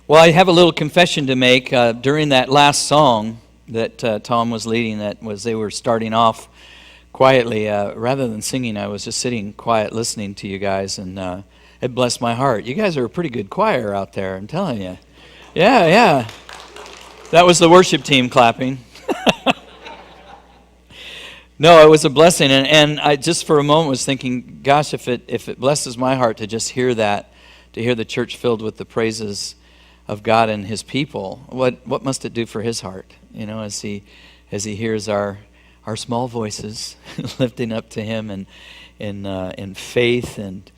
Well, I have a little confession to make. During that last song that Tom was leading, they were starting off quietly. Rather than singing, I was just sitting quiet listening to you guys, and it blessed my heart. You guys are a pretty good choir out there, I'm telling you. Yeah. That was the worship team clapping. No, it was a blessing, and I just for a moment was thinking, gosh, if it blesses my heart to just hear that, to hear the church filled with the praises of God and His people, what must it do for His heart? You know, as He hears our small voices lifting up to Him and in faith and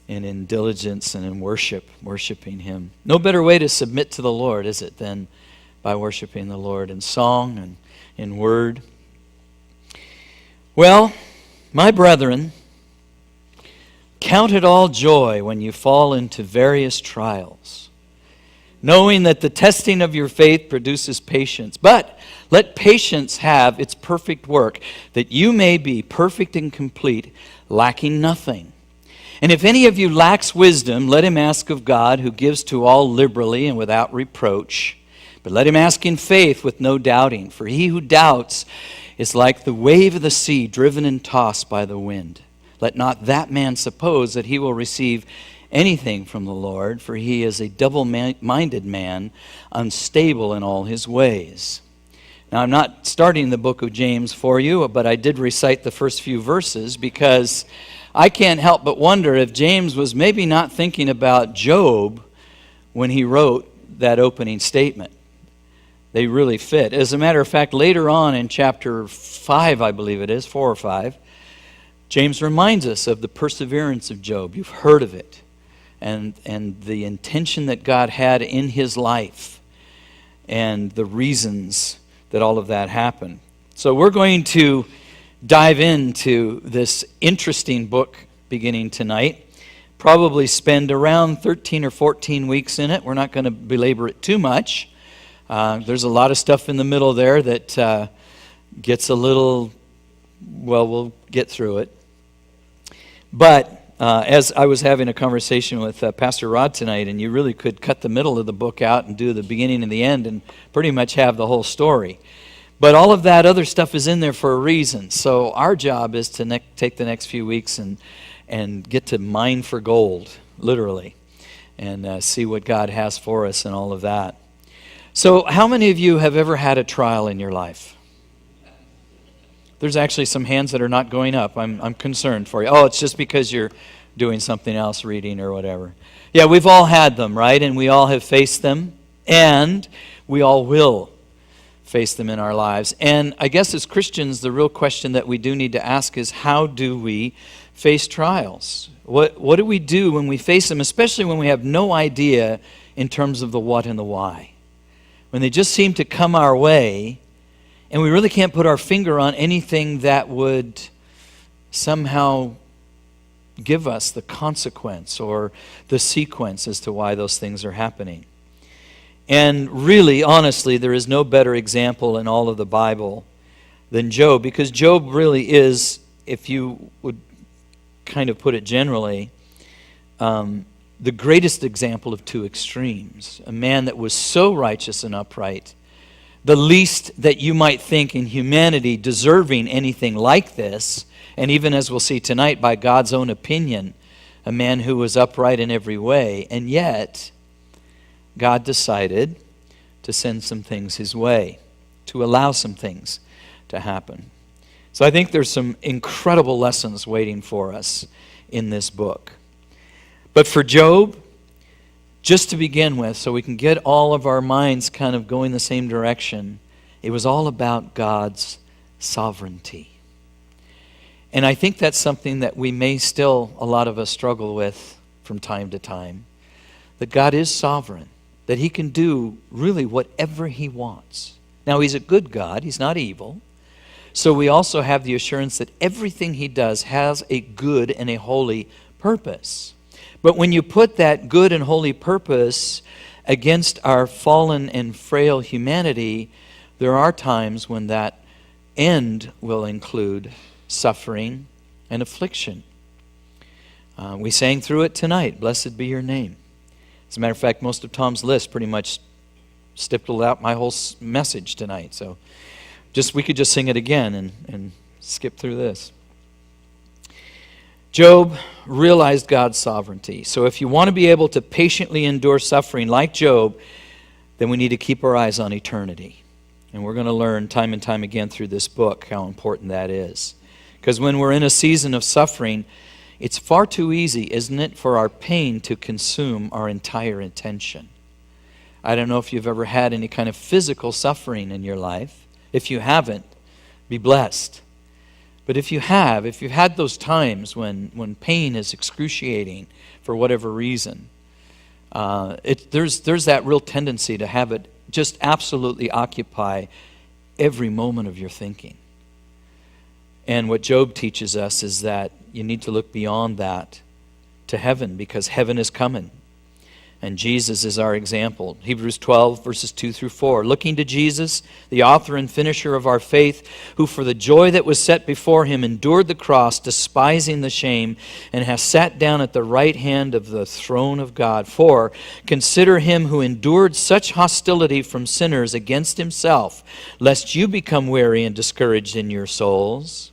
in diligence and in worshiping Him. No better way to submit to the Lord, is it, than by worshiping the Lord in song and in word. Well, my brethren, count it all joy when you fall into various trials, knowing that the testing of your faith produces patience. But let patience have its perfect work, that you may be perfect and complete, lacking nothing. And if any of you lacks wisdom, let him ask of God, who gives to all liberally and without reproach. But let him ask in faith with no doubting. For he who doubts is like the wave of the sea, driven and tossed by the wind. Let not that man suppose that he will receive anything from the Lord, for he is a double-minded man, unstable in all his ways. Now, I'm not starting the book of James for you, but I did recite the first few verses because I can't help but wonder if James was maybe not thinking about Job when he wrote that opening statement. They really fit. As a matter of fact, later on in chapter 5, I believe it is, 4 or 5, James reminds us of the perseverance of Job. You've heard of it. And the intention that God had in his life and the reasons that all of that happened. So we're going to dive into this interesting book beginning tonight. Probably spend around 13 or 14 weeks in it. We're not going to belabor it too much. There's a lot of stuff in the middle there that gets a little, well, we'll get through it. But as I was having a conversation with Pastor Rod tonight, and you really could cut the middle of the book out and do the beginning and the end and pretty much have the whole story. But all of that other stuff is in there for a reason. So our job is to take the next few weeks and get to mine for gold, literally, and see what God has for us and all of that. So how many of you have ever had a trial in your life? There's actually some hands that are not going up. I'm concerned for you. Oh, it's just because you're doing something else, reading or whatever. Yeah, we've all had them, right? And we all have faced them. And we all will face them in our lives. And I guess as Christians, the real question that we do need to ask is, how do we face trials? What do we do when we face them, especially when we have no idea in terms of the what and the why? When they just seem to come our way, and we really can't put our finger on anything that would somehow give us the consequence or the sequence as to why those things are happening. And really, honestly, there is no better example in all of the Bible than Job, because Job really is, if you would kind of put it generally, the greatest example of two extremes. A man that was so righteous and upright, the least that you might think in humanity deserving anything like this, and even as we'll see tonight, by God's own opinion, a man who was upright in every way, and yet God decided to send some things his way, to allow some things to happen. So I think there's some incredible lessons waiting for us in this book. But for Job, just to begin with, so we can get all of our minds kind of going the same direction, it was all about God's sovereignty. And I think that's something that we may still, a lot of us, struggle with from time to time. That God is sovereign, that He can do really whatever He wants. Now, He's a good God, He's not evil. So we also have the assurance that everything He does has a good and a holy purpose. But when you put that good and holy purpose against our fallen and frail humanity, there are times when that end will include suffering and affliction. We sang through it tonight, blessed be your name. As a matter of fact, most of Tom's list pretty much stippled out my whole message tonight. So we could just sing it again and skip through this. Job realized God's sovereignty. So if you want to be able to patiently endure suffering like Job, then we need to keep our eyes on eternity. And we're going to learn time and time again through this book how important that is. Because when we're in a season of suffering, it's far too easy, isn't it, for our pain to consume our entire attention. I don't know if you've ever had any kind of physical suffering in your life. If you haven't, be blessed. But if you've had those times when pain is excruciating for whatever reason, there's that real tendency to have it just absolutely occupy every moment of your thinking. And what Job teaches us is that you need to look beyond that to heaven, because heaven is coming. And Jesus is our example. Hebrews 12, verses 2 through 4. Looking to Jesus, the author and finisher of our faith, who for the joy that was set before him endured the cross, despising the shame, and has sat down at the right hand of the throne of God. For consider him who endured such hostility from sinners against himself, lest you become weary and discouraged in your souls.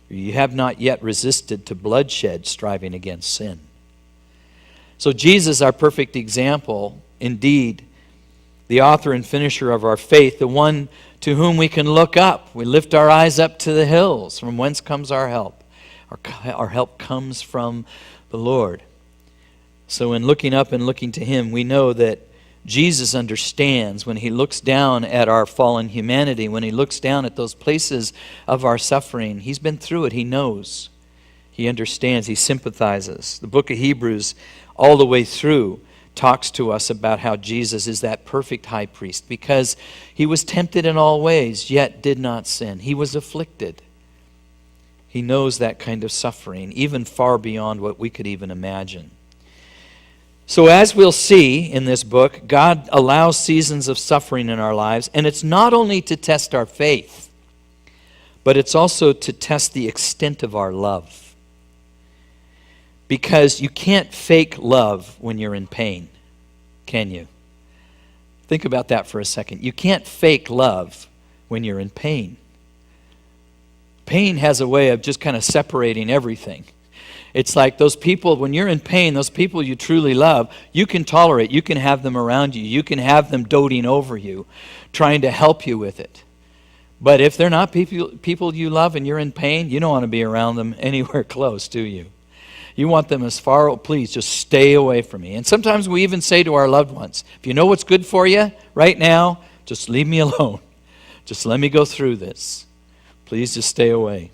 You have not yet resisted to bloodshed, striving against sin. So Jesus, our perfect example, indeed, the author and finisher of our faith, the one to whom we can look up. We lift our eyes up to the hills, from whence comes our help. Our help comes from the Lord. So in looking up and looking to him, we know that Jesus understands when he looks down at our fallen humanity, when he looks down at those places of our suffering. He's been through it. He knows. He understands. He sympathizes. The book of Hebrews, all the way through, talks to us about how Jesus is that perfect high priest because he was tempted in all ways, yet did not sin. He was afflicted. He knows that kind of suffering, even far beyond what we could even imagine. So as we'll see in this book, God allows seasons of suffering in our lives, and it's not only to test our faith, but it's also to test the extent of our love. Because you can't fake love when you're in pain, can you? Think about that for a second. You can't fake love when you're in pain. Pain has a way of just kind of separating everything. It's like those people, when you're in pain, those people you truly love, you can tolerate. You can have them around you. You can have them doting over you, trying to help you with it. But if they're not people you love and you're in pain, you don't want to be around them anywhere close, do you? You want them as far, please just stay away from me. And sometimes we even say to our loved ones, if you know what's good for you right now, just leave me alone. Just let me go through this. Please just stay away.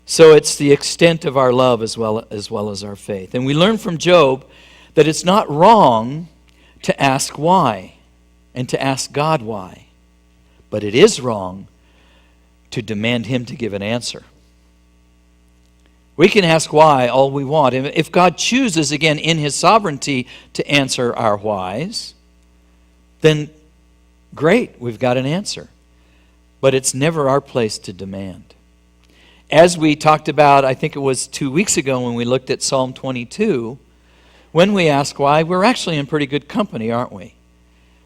So it's the extent of our love as well as our faith. And we learn from Job that it's not wrong to ask why and to ask God why. But it is wrong to demand him to give an answer. We can ask why all we want. And if God chooses, again, in his sovereignty to answer our whys, then great, we've got an answer. But it's never our place to demand. As we talked about, I think it was 2 weeks ago when we looked at Psalm 22, when we ask why, we're actually in pretty good company, aren't we?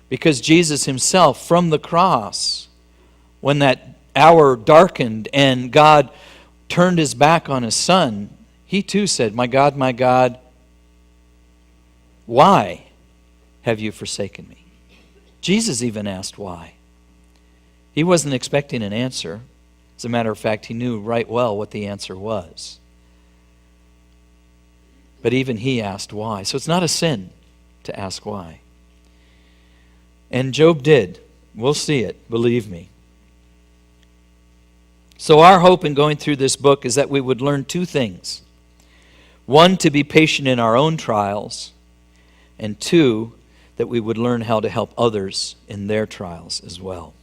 Because Jesus himself, from the cross, when that hour darkened and God turned his back on his son, he too said, my God, why have you forsaken me? Jesus even asked why. He wasn't expecting an answer. As a matter of fact, he knew right well what the answer was. But even he asked why. So it's not a sin to ask why. And Job did. We'll see it, believe me. So our hope in going through this book is that we would learn two things. One, to be patient in our own trials. And two, that we would learn how to help others in their trials as well.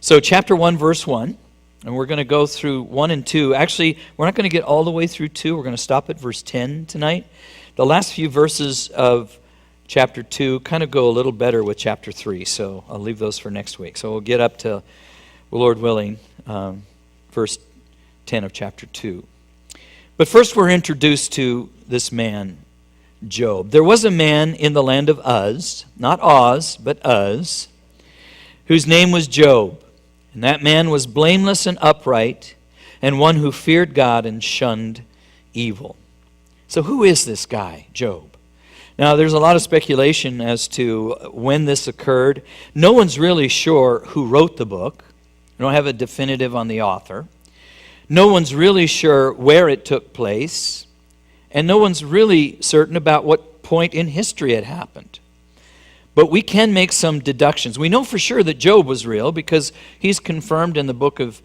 So chapter 1, verse 1. And we're going to go through 1 and 2. Actually, we're not going to get all the way through 2. We're going to stop at verse 10 tonight. The last few verses of chapter 2 kind of go a little better with chapter 3. So I'll leave those for next week. So we'll get up to, Lord willing, verse 10 of chapter 2. But first we're introduced to this man, Job. There was a man in the land of Uz, not Oz, but Uz, whose name was Job. And that man was blameless and upright, and one who feared God and shunned evil. So who is this guy, Job? Now, there's a lot of speculation as to when this occurred. No one's really sure who wrote the book. We don't have a definitive on the author. No one's really sure where it took place. And no one's really certain about what point in history it happened. But we can make some deductions. We know for sure that Job was real because he's confirmed in the book of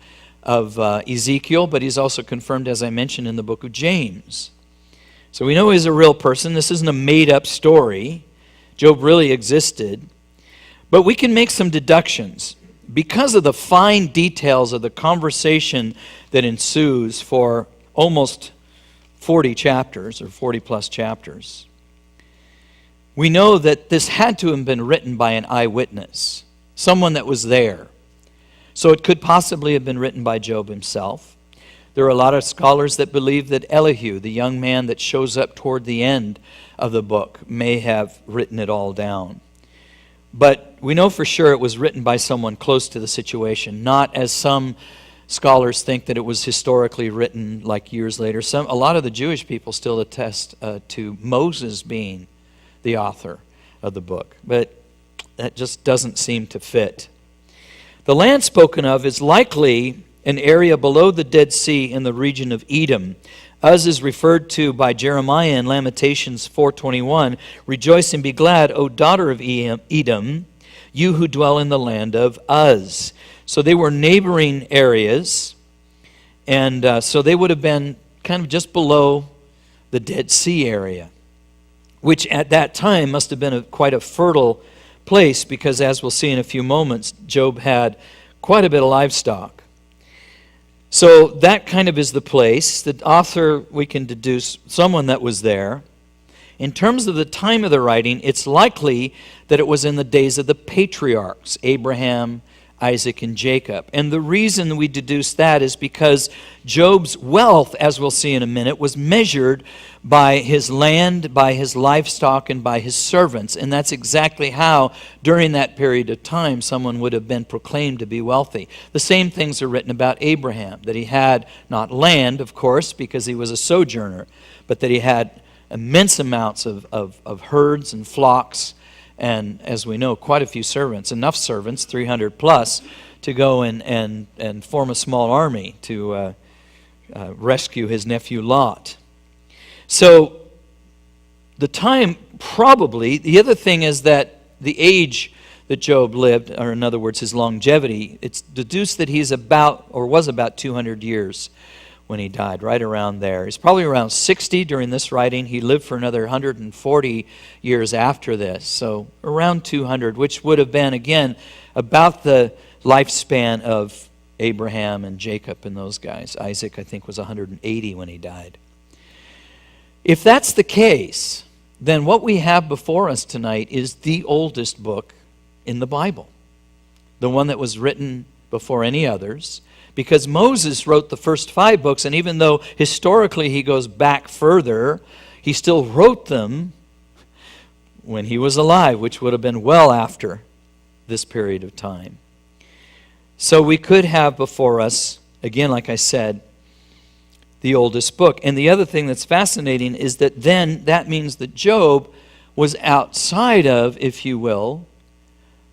Ezekiel, but he's also confirmed, as I mentioned, in the book of James. So we know he's a real person. This isn't a made-up story. Job really existed. But we can make some deductions because of the fine details of the conversation that ensues for almost 40 chapters or 40-plus chapters. We know that this had to have been written by an eyewitness, someone that was there. So it could possibly have been written by Job himself. There are a lot of scholars that believe that Elihu, the young man that shows up toward the end of the book, may have written it all down. But we know for sure it was written by someone close to the situation, not as some scholars think that it was historically written like years later. A lot of the Jewish people still attest to Moses being the author of the book, but that just doesn't seem to fit. The land spoken of is likely an area below the Dead Sea in the region of Edom. Uz is referred to by Jeremiah in Lamentations 4:21. Rejoice and be glad, O daughter of Edom, you who dwell in the land of Uz. So they were neighboring areas, and so they would have been kind of just below the Dead Sea area, which at that time must have been quite a fertile place because, as we'll see in a few moments, Job had quite a bit of livestock. So that kind of is the place. The author, we can deduce someone that was there. In terms of the time of the writing, it's likely that it was in the days of the patriarchs, Abraham, Isaac, and Jacob. And the reason we deduce that is because Job's wealth, as we'll see in a minute, was measured by his land, by his livestock, and by his servants. And that's exactly how, during that period of time, someone would have been proclaimed to be wealthy. The same things are written about Abraham, that he had not land, of course, because he was a sojourner, but that he had immense amounts of herds and flocks, and as we know, quite a few servants, enough servants, 300 plus, to go and form a small army to rescue his nephew Lot. So the time probably, the other thing is that the age that Job lived, or in other words, his longevity, it's deduced that he's about, or was about 200 years when he died, right around there. He's probably around 60 during this writing. He lived for another 140 years after this, so around 200, which would have been, again, about the lifespan of Abraham and Jacob and those guys. Isaac, I think, was 180 when he died. If that's the case, then what we have before us tonight is the oldest book in the Bible, the one that was written before any others, because Moses wrote the first 5 books, and even though historically he goes back further, he still wrote them when he was alive, which would have been well after this period of time. So we could have before us, again, like I said, the oldest book. And the other thing that's fascinating is that then that means that Job was outside of, if you will,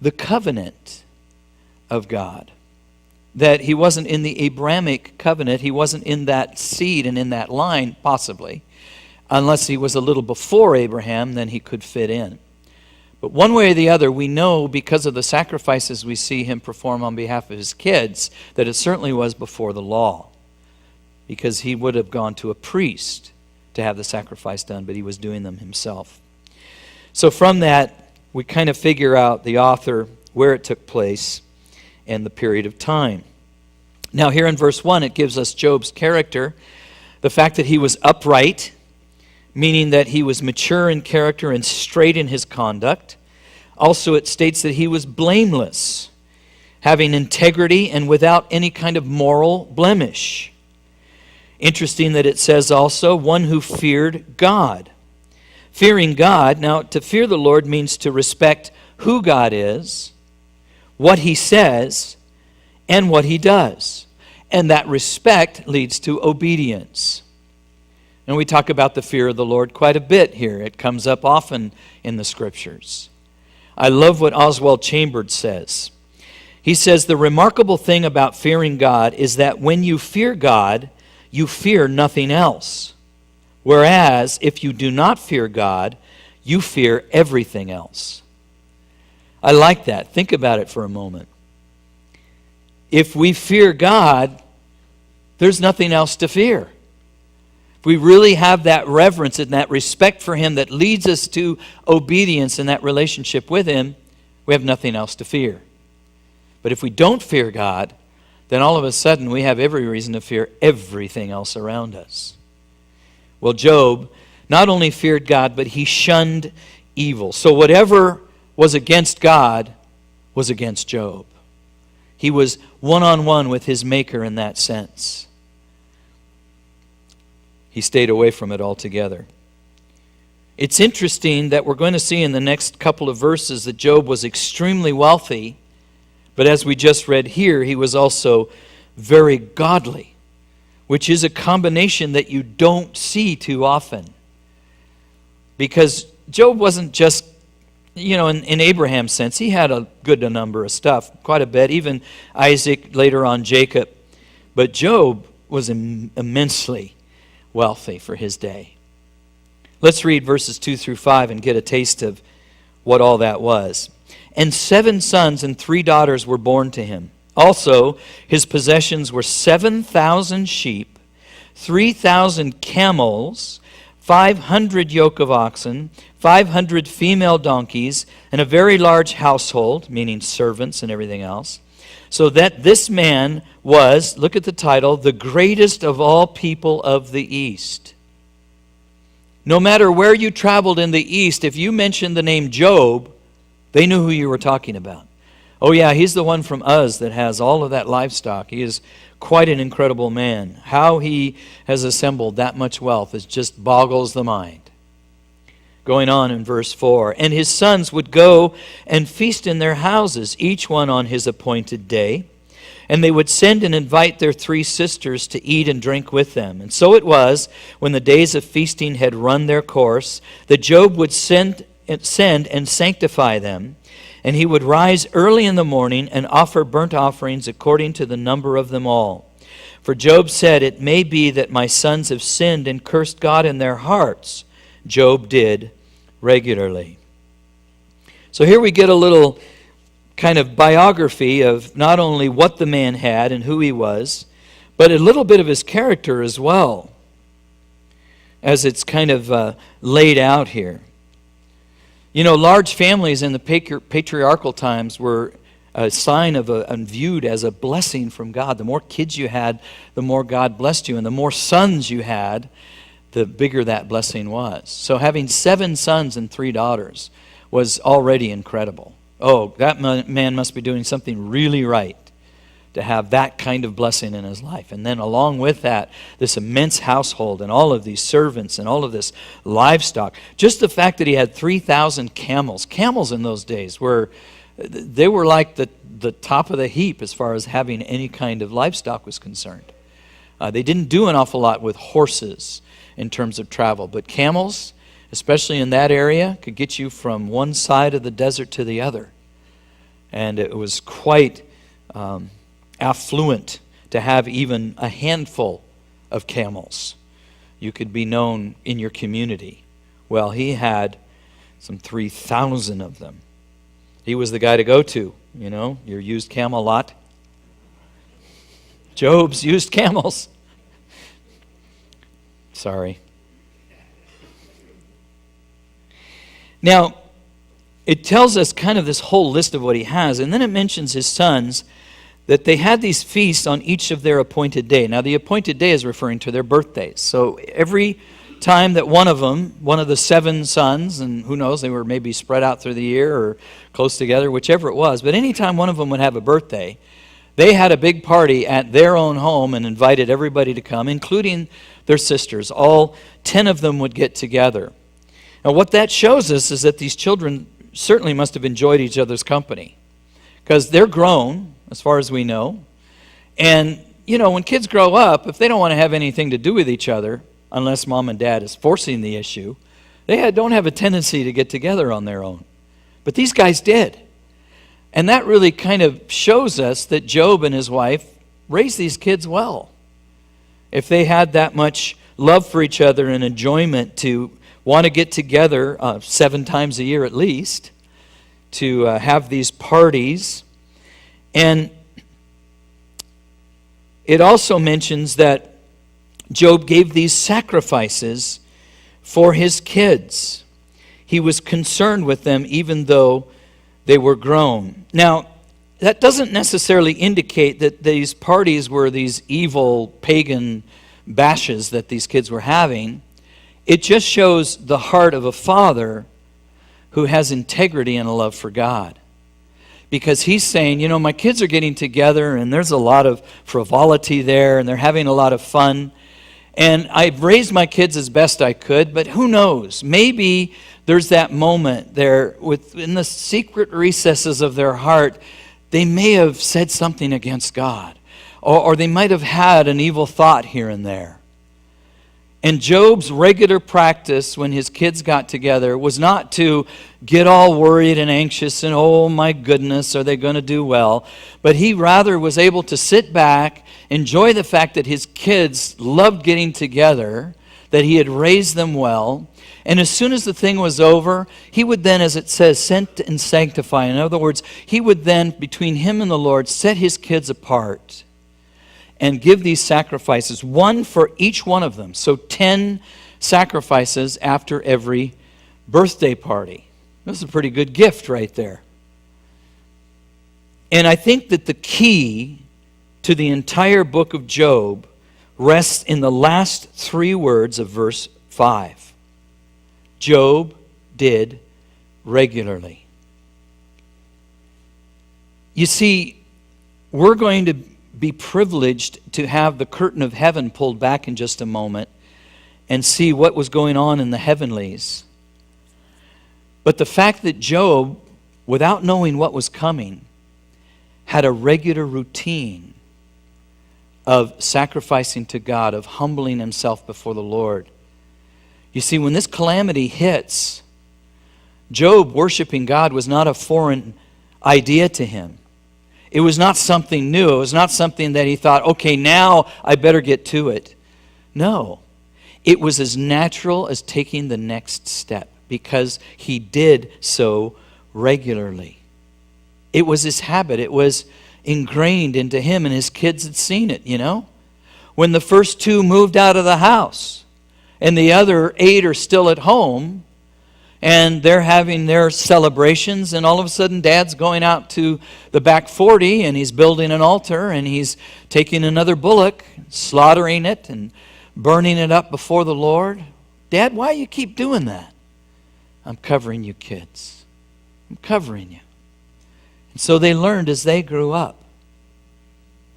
the covenant of God. That he wasn't in the Abrahamic covenant, he wasn't in that seed and in that line, possibly. Unless he was a little before Abraham, then he could fit in. But one way or the other, we know because of the sacrifices we see him perform on behalf of his kids, that it certainly was before the law. Because he would have gone to a priest to have the sacrifice done, but he was doing them himself. So from that, we kind of figure out the author, where it took place, and the period of time. Now here in verse 1, it gives us Job's character, the fact that he was upright, meaning that he was mature in character and straight in his conduct. Also it states that he was blameless, having integrity and without any kind of moral blemish. Interesting that it says also, one who feared God. Fearing God, now to fear the Lord means to respect who God is, what He says, and what He does. And that respect leads to obedience. And we talk about the fear of the Lord quite a bit here. It comes up often in the Scriptures. I love what Oswald Chambers says. He says, the remarkable thing about fearing God is that when you fear God, you fear nothing else. Whereas, if you do not fear God, you fear everything else. I like that. Think about it for a moment. If we fear God, there's nothing else to fear. If we really have that reverence and that respect for Him that leads us to obedience in that relationship with Him, we have nothing else to fear. But if we don't fear God, then all of a sudden we have every reason to fear everything else around us. Well, Job not only feared God, but he shunned evil. So whatever was against God was against Job. He was one-on-one with his Maker in that sense. He stayed away from it altogether. It's interesting that we're going to see in the next couple of verses that Job was extremely wealthy, but as we just read here, he was also very godly, which is a combination that you don't see too often. Because Job wasn't just, in Abraham's sense, he had a good number of stuff, quite a bit, even Isaac, later on Jacob. But Job was immensely wealthy for his day. Let's read verses 2 through 5 and get a taste of what all that was. And 7 sons and 3 daughters were born to him. Also, his possessions were 7,000 sheep, 3,000 camels, 500 yoke of oxen, 500 female donkeys, and a very large household, meaning servants and everything else. So that this man was, look at the title, the greatest of all people of the East. No matter where you traveled in the East, if you mentioned the name Job, they knew who you were talking about. Oh yeah, he's the one from Uz that has all of that livestock. He is quite an incredible man. How he has assembled that much wealth is just boggles the mind. Going on in verse 4, and his sons would go and feast in their houses, each one on his appointed day. And they would send and invite their 3 sisters to eat and drink with them. And so it was, when the days of feasting had run their course, that Job would send and sanctify them, and he would rise early in the morning and offer burnt offerings according to the number of them all. For Job said, it may be that my sons have sinned and cursed God in their hearts. Job did regularly. So here we get a little kind of biography of not only what the man had and who he was, but a little bit of his character as well, as it's kind of laid out here. Large families in the patriarchal times were a sign of and viewed as a blessing from God. The more kids you had, the more God blessed you. And the more sons you had, the bigger that blessing was. So having 7 sons and 3 daughters was already incredible. Oh, that man must be doing something really right to have that kind of blessing in his life. And then along with that, this immense household and all of these servants and all of this livestock. Just the fact that he had 3,000 camels. Camels in those days were like the top of the heap as far as having any kind of livestock was concerned. They didn't do an awful lot with horses in terms of travel. But camels, especially in that area, could get you from one side of the desert to the other. And it was quite affluent to have even a handful of camels. You could be known in your community. Well, he had some 3,000 of them. He was the guy to go to, your used camel lot. Job's used camels. Sorry. Now, it tells us kind of this whole list of what he has, and then it mentions his sons, that they had these feasts on each of their appointed day. Now, the appointed day is referring to their birthdays. So every time that one of the 7 sons, and who knows, they were maybe spread out through the year or close together, whichever it was, but anytime one of them would have a birthday, they had a big party at their own home and invited everybody to come, including their sisters. All 10 of them would get together. Now, what that shows us is that these children certainly must have enjoyed each other's company, because they're grown, as far as we know. And, when kids grow up, if they don't want to have anything to do with each other, unless mom and dad is forcing the issue, they don't have a tendency to get together on their own. But these guys did. And that really kind of shows us that Job and his wife raised these kids well. If they had that much love for each other and enjoyment to want to get together 7 times a year at least, to have these parties. And it also mentions that Job gave these sacrifices for his kids. He was concerned with them even though they were grown. Now, that doesn't necessarily indicate that these parties were these evil pagan bashes that these kids were having. It just shows the heart of a father who has integrity and a love for God. Because he's saying, my kids are getting together and there's a lot of frivolity there and they're having a lot of fun. And I've raised my kids as best I could, but who knows? Maybe there's that moment there in the secret recesses of their heart, they may have said something against God. Or they might have had an evil thought here and there. And Job's regular practice when his kids got together was not to get all worried and anxious and, oh my goodness, are they going to do well? But he rather was able to sit back, enjoy the fact that his kids loved getting together, that he had raised them well. And as soon as the thing was over, he would then, as it says, sent and sanctify. In other words, he would then, between him and the Lord, set his kids apart and give these sacrifices, one for each one of them. So 10 sacrifices after every birthday party. This is a pretty good gift right there. And I think that the key to the entire book of Job rests in the last 3 words of verse 5. Job did regularly. You see, we're going to be privileged to have the curtain of heaven pulled back in just a moment and see what was going on in the heavenlies. But the fact that Job, without knowing what was coming, had a regular routine of sacrificing to God, of humbling himself before the Lord. You see, when this calamity hits, Job worshiping God was not a foreign idea to him. It was not something new. It was not something that he thought, okay, now I better get to it. No. It was as natural as taking the next step because he did so regularly. It was his habit. It was ingrained into him, and his kids had seen it, When the first 2 moved out of the house and the other 8 are still at home, and they're having their celebrations, and all of a sudden Dad's going out to the back 40, and he's building an altar, and he's taking another bullock, slaughtering it, and burning it up before the Lord. Dad, why do you keep doing that? I'm covering you, kids. I'm covering you. And so they learned as they grew up.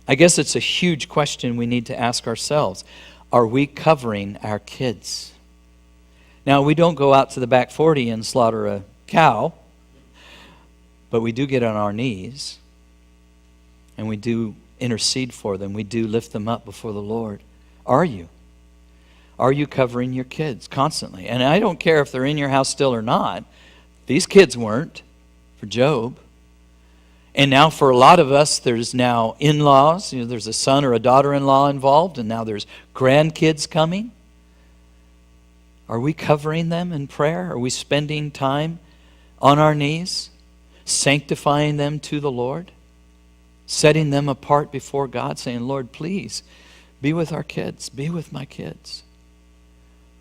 I guess it's a huge question we need to ask ourselves. Are we covering our kids? Now, we don't go out to the back 40 and slaughter a cow, but we do get on our knees, and we do intercede for them. We do lift them up before the Lord. Are you? Are you covering your kids constantly? And I don't care if they're in your house still or not. These kids weren't for Job. And now for a lot of us, there's now in-laws. There's a son or a daughter-in-law involved, and now there's grandkids coming. Are we covering them in prayer? Are we spending time on our knees, sanctifying them to the Lord, setting them apart before God, saying, Lord, please be with our kids, be with my kids.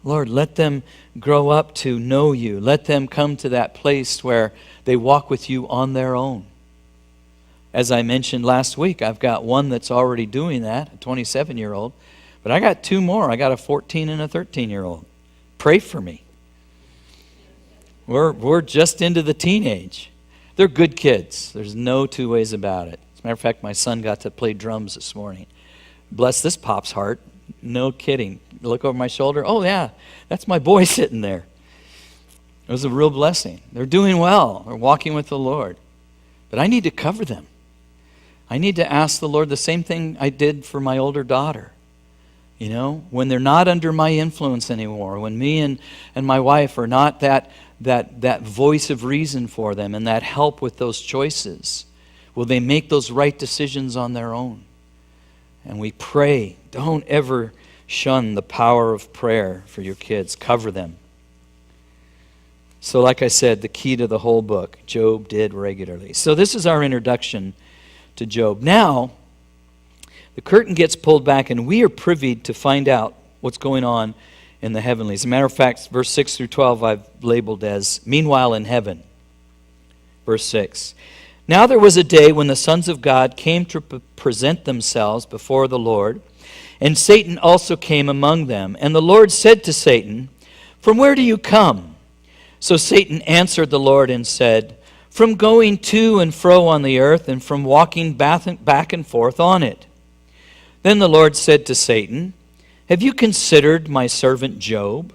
Lord, let them grow up to know you. Let them come to that place where they walk with you on their own. As I mentioned last week, I've got one that's already doing that, a 27-year-old, but I got 2 more. I got a 14 and a 13-year-old. Pray for me. We're just into the teenage. They're good kids. There's no 2 ways about it. As a matter of fact, my son got to play drums this morning. Bless this pop's heart. No kidding. Look over my shoulder. Oh, yeah, that's my boy sitting there. It was a real blessing. They're doing well. They're walking with the Lord. But I need to cover them. I need to ask the Lord the same thing I did for my older daughter. You know, when they're not under my influence anymore, when me and my wife are not that voice of reason for them and that help with those choices, will they make those right decisions on their own? And we pray, don't ever shun the power of prayer for your kids. Cover them. So like I said, the key to the whole book, Job did regularly. So this is our introduction to Job. Now, the curtain gets pulled back and we are privy to find out what's going on in the heavenlies. As a matter of fact, verse 6 through 12 I've labeled as, meanwhile in heaven. Verse 6. Now there was a day when the sons of God came to present themselves before the Lord, and Satan also came among them. And the Lord said to Satan, "From where do you come?" So Satan answered the Lord and said, "From going to and fro on the earth, and from walking back and forth on it." Then the Lord said to Satan, "Have you considered my servant Job,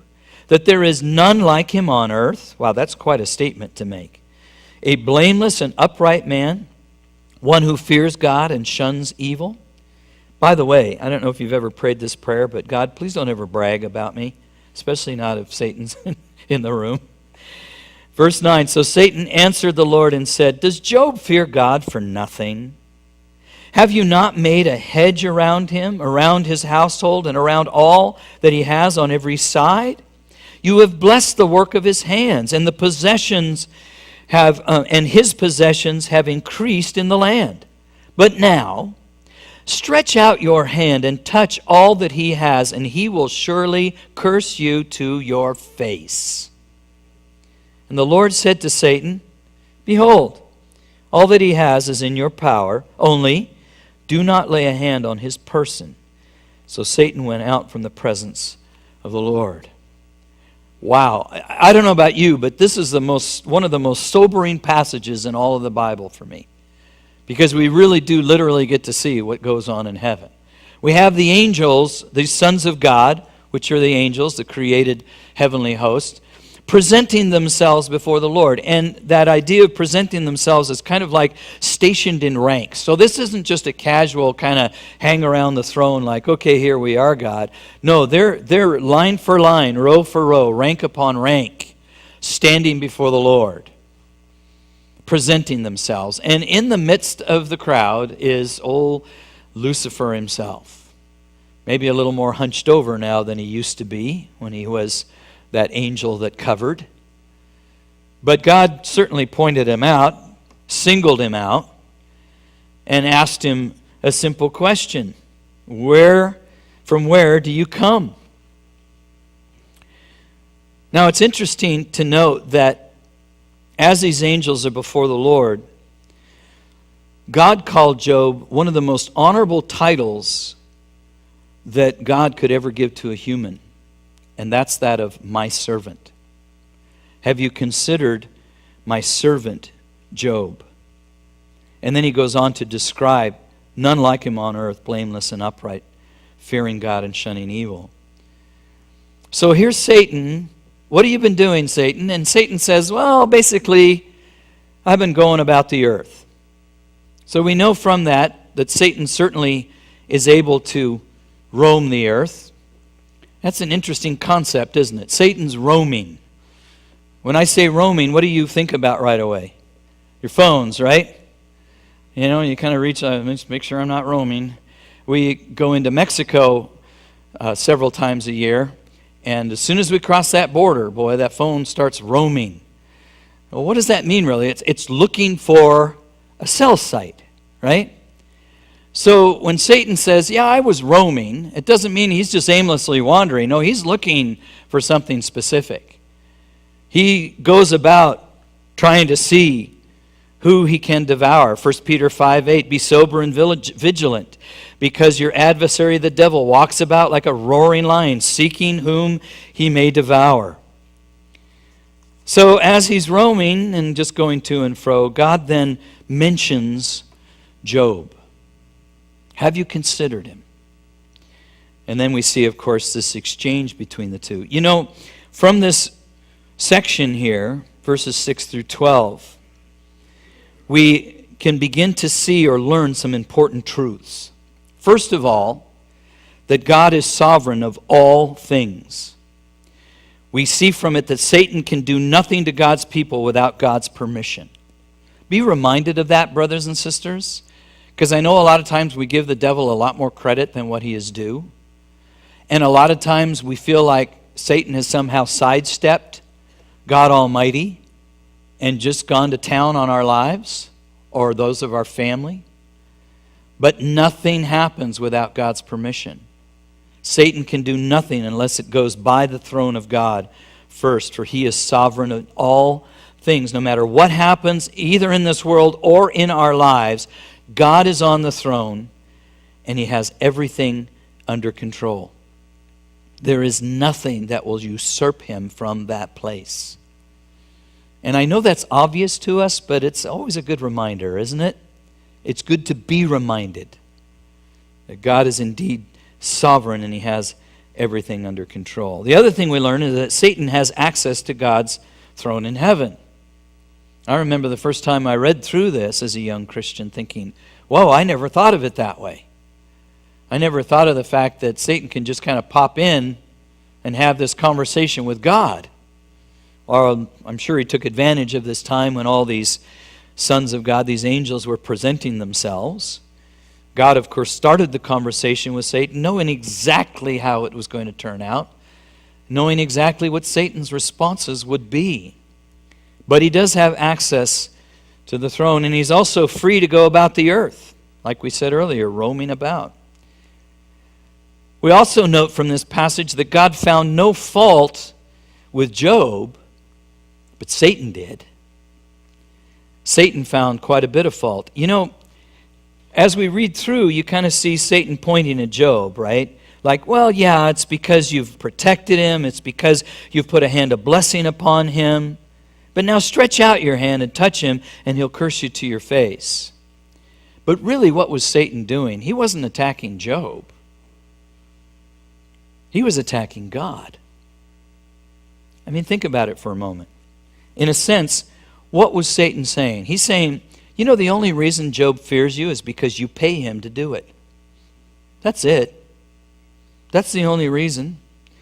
that there is none like him on earth?" Wow, that's quite a statement to make. "A blameless and upright man, one who fears God and shuns evil." By the way, I don't know if you've ever prayed this prayer, but God, please don't ever brag about me, especially not if Satan's in the room. Verse 9, so Satan answered the Lord and said, "Does Job fear God for nothing? Have you not made a hedge around him, around his household, and around all that he has on every side? You have blessed the work of his hands, and the possessions and his possessions have increased in the land. But now, stretch out your hand and touch all that he has, and he will surely curse you to your face." And the Lord said to Satan, "Behold, all that he has is in your power, only do not lay a hand on his person." So Satan went out from the presence of the Lord. Wow, I don't know about you, but this is one of the most sobering passages in all of the Bible for me. Because we really do literally get to see what goes on in heaven. We have the angels, the sons of God, which are the angels, the created heavenly host, presenting themselves before the Lord. And that idea of presenting themselves is kind of like stationed in ranks. So this isn't just a casual kind of hang around the throne like, okay, here we are, God. No, they're line for line, row for row, rank upon rank, standing before the Lord, presenting themselves. And in the midst of the crowd is old Lucifer himself. Maybe a little more hunched over now than he used to be when he was that angel that covered. But God certainly pointed him out, singled him out, and asked him a simple question. From where do you come? Now it's interesting to note that as these angels are before the Lord, God called Job one of the most honorable titles that God could ever give to a human. And that's that of my servant. Have you considered my servant Job? And then he goes on to describe none like him on earth, blameless and upright, fearing God and shunning evil. So here's Satan. What have you been doing, Satan? And Satan says, well, basically, I've been going about the earth. So we know from that Satan certainly is able to roam the earth. That's an interesting concept, isn't it? Satan's roaming. When I say roaming, what do you think about right away? Your phones, right? You know, you kind of reach, just make sure I'm not roaming. We go into Mexico several times a year, and as soon as we cross that border, boy, that phone starts roaming. Well, what does that mean, really? It's looking for a cell site, right? So when Satan says, yeah, I was roaming, it doesn't mean he's just aimlessly wandering. No, he's looking for something specific. He goes about trying to see who he can devour. 1 Peter 5:8, be sober and vigilant, because your adversary, the devil, walks about like a roaring lion, seeking whom he may devour. So as he's roaming and just going to and fro, God then mentions Job. Have you considered him? And then we see, of course, this exchange between the two. You know, from this section here, verses 6 through 12, we can begin to see or learn some important truths. First of all, that God is sovereign of all things. We see from it that Satan can do nothing to God's people without God's permission. Be reminded of that, brothers and sisters, because I know a lot of times we give the devil a lot more credit than what he is due. And a lot of times we feel like Satan has somehow sidestepped God Almighty and just gone to town on our lives or those of our family. But nothing happens without God's permission. Satan can do nothing unless it goes by the throne of God first, for he is sovereign of all things. No matter what happens, either in this world or in our lives, God is on the throne and he has everything under control. There is nothing that will usurp him from that place. And I know that's obvious to us, but it's always a good reminder, isn't it? It's good to be reminded that God is indeed sovereign and he has everything under control. The other thing we learn is that Satan has access to God's throne in heaven. I remember the first time I read through this as a young Christian thinking, whoa, I never thought of it that way. I never thought of the fact that Satan can just kind of pop in and have this conversation with God. Or I'm sure he took advantage of this time when all these sons of God, these angels, were presenting themselves. God, of course, started the conversation with Satan, knowing exactly how it was going to turn out, knowing exactly what Satan's responses would be. But he does have access to the throne, and he's also free to go about the earth, like we said earlier, roaming about. We also note from this passage that God found no fault with Job, but Satan did. Satan found quite a bit of fault. You know, as we read through, you kind of see Satan pointing at Job, right? Like, well, yeah, it's because you've protected him. It's because you've put a hand of blessing upon him. But now stretch out your hand and touch him, and he'll curse you to your face. But really, what was Satan doing? He wasn't attacking Job. He was attacking God. I mean, think about it for a moment. In a sense, what was Satan saying? He's saying, you know, the only reason Job fears you is because you pay him to do it. That's it. That's the only reason.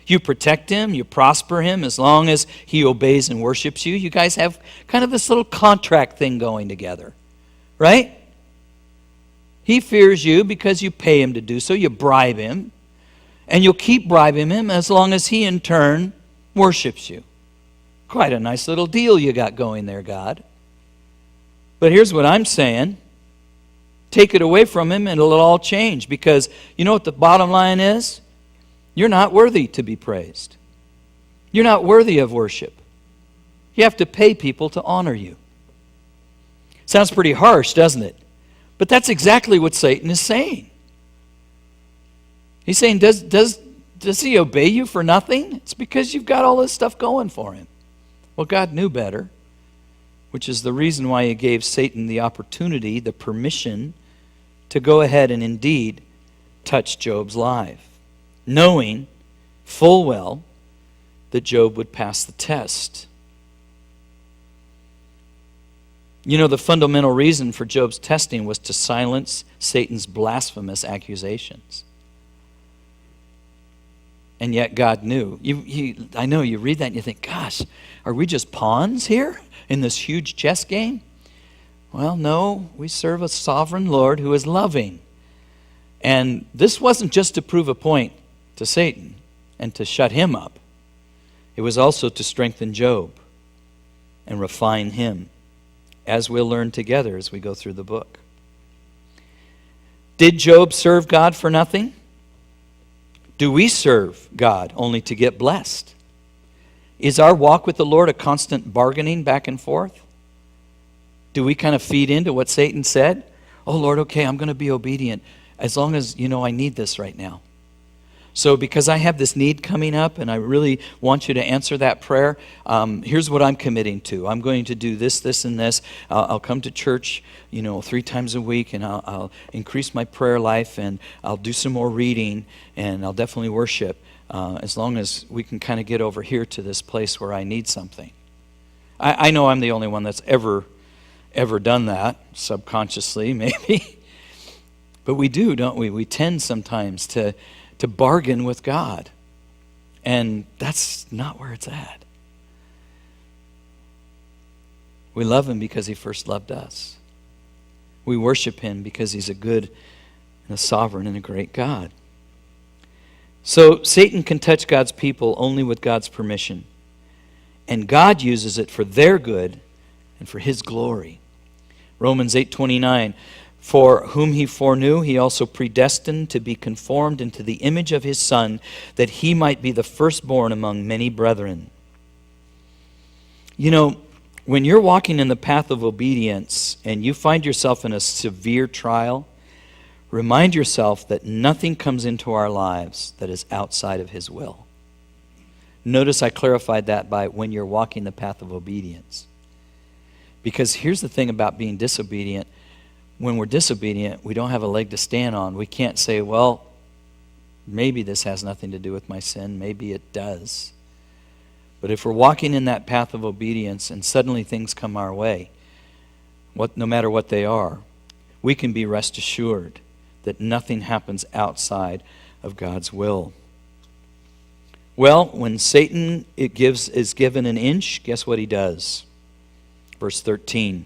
You protect him, you prosper him as long as he obeys and worships you. You guys have kind of this little contract thing going together, right? He fears you because you pay him to do so. You bribe him, and you'll keep bribing him as long as he in turn worships you. Quite a nice little deal you got going there, God. But here's what I'm saying. Take it away from him and it'll all change, because you know what the bottom line is? You're not worthy to be praised. You're not worthy of worship. You have to pay people to honor you. Sounds pretty harsh, doesn't it? But that's exactly what Satan is saying. He's saying, does he obey you for nothing? It's because you've got all this stuff going for him. Well, God knew better, which is the reason why he gave Satan the opportunity, the permission, to go ahead and indeed touch Job's life, knowing full well that Job would pass the test. You know, the fundamental reason for Job's testing was to silence Satan's blasphemous accusations. And yet God knew. I know you read that and you think, gosh, are we just pawns here in this huge chess game? Well, no, we serve a sovereign Lord who is loving. And this wasn't just to prove a point to Satan and to shut him up. It was also to strengthen Job and refine him, as we'll learn together as we go through the book. Did Job serve God for nothing? Do we serve God only to get blessed? Is our walk with the Lord a constant bargaining back and forth? Do we kind of feed into what Satan said? Oh, Lord, okay, I'm going to be obedient as long as, I need this right now. So because I have this need coming up and I really want you to answer that prayer, here's what I'm committing to. I'm going to do this, this, and this. I'll come to church, 3 times a week, and I'll increase my prayer life, and I'll do some more reading, and I'll definitely worship as long as we can kind of get over here to this place where I need something. I know I'm the only one that's ever done that, subconsciously maybe. But we do, don't we? We tend sometimes to bargain with God. And that's not where it's at. We love him because he first loved us. We worship him because he's a good and a sovereign and a great God. So Satan can touch God's people only with God's permission. And God uses it for their good and for his glory. Romans 8:29, for whom he foreknew, he also predestined to be conformed into the image of his Son, that he might be the firstborn among many brethren. You know, when you're walking in the path of obedience and you find yourself in a severe trial, remind yourself that nothing comes into our lives that is outside of his will. Notice I clarified that by when you're walking the path of obedience. Because here's the thing about being disobedient. When we're disobedient, we don't have a leg to stand on. We can't say, well, maybe this has nothing to do with my sin. Maybe it does. But if we're walking in that path of obedience and suddenly things come our way, no matter what they are, we can be rest assured that nothing happens outside of God's will. Well, when Satan is given an inch, guess what he does? Verse 13.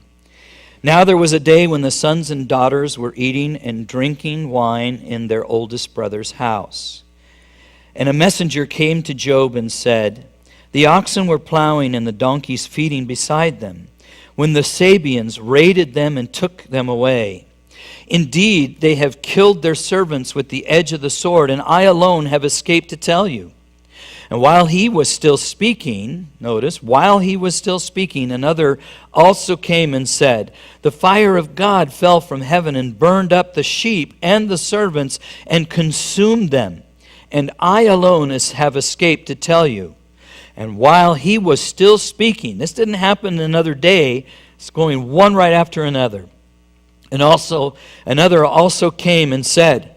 Now there was a day when the sons and daughters were eating and drinking wine in their oldest brother's house. And a messenger came to Job and said, the oxen were plowing and the donkeys feeding beside them, when the Sabeans raided them and took them away. Indeed, they have killed their servants with the edge of the sword, and I alone have escaped to tell you. And while he was still speaking, notice, while he was still speaking, another also came and said, the fire of God fell from heaven and burned up the sheep and the servants and consumed them. And I alone have escaped to tell you. And while he was still speaking, this didn't happen another day, it's going one right after another. And also another also came and said,